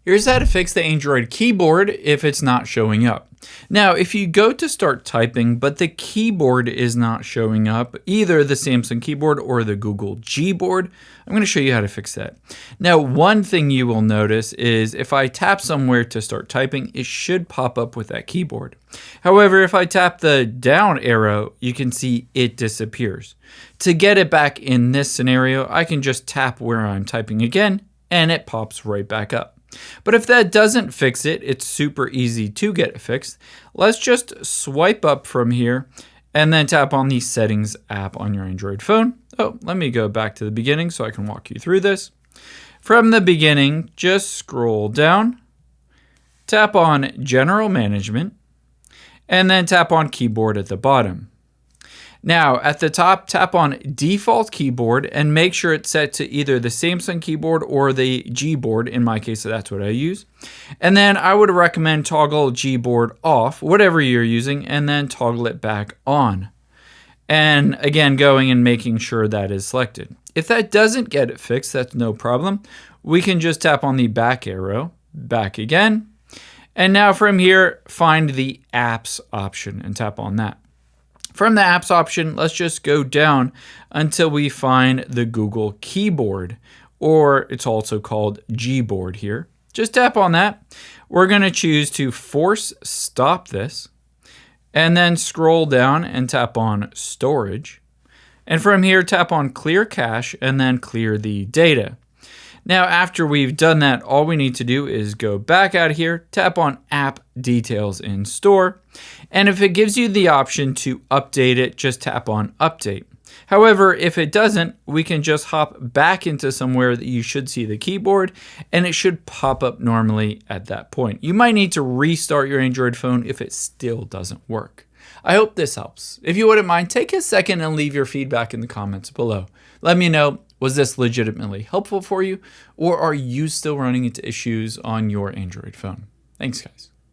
Here's how to fix the Android keyboard if it's not showing up. Now, if you go to start typing, but the keyboard is not showing up, either the Samsung keyboard or the Google Gboard, I'm going to show you how to fix that. Now, one thing you will notice is if I tap somewhere to start typing, it should pop up with that keyboard. However, if I tap the down arrow, you can see it disappears. To get it back in this scenario, I can just tap where I'm typing again, and it pops right back up. But if that doesn't fix it, it's super easy to get it fixed. Let's just swipe up from here and then tap on the Settings app on your Android phone. Oh, let me go back to the beginning so I can walk you through this. From the beginning, just scroll down, tap on General Management, and then tap on Keyboard at the bottom. Now, at the top, tap on Default Keyboard and make sure it's set to either the Samsung keyboard or the Gboard. In my case, that's what I use. And then I would recommend toggle Gboard off, whatever you're using, and then toggle it back on. And again, going and making sure that is selected. If that doesn't get it fixed, that's no problem. We can just tap on the back arrow, back again. And now from here, find the Apps option and tap on that. From the Apps option, let's just go down until we find the Google Keyboard, or it's also called Gboard here. Just tap on that. We're going to choose to force stop this, and then scroll down and tap on Storage. And from here, tap on Clear Cache, and then clear the data. Now, after we've done that, all we need to do is go back out of here, tap on App Details in Store, and if it gives you the option to update it, just tap on Update. However, if it doesn't, we can just hop back into somewhere that you should see the keyboard, and it should pop up normally at that point. You might need to restart your Android phone if it still doesn't work. I hope this helps. If you wouldn't mind, take a second and leave your feedback in the comments below. Let me know, was this legitimately helpful for you, or are you still running into issues on your Android phone? Thanks, guys.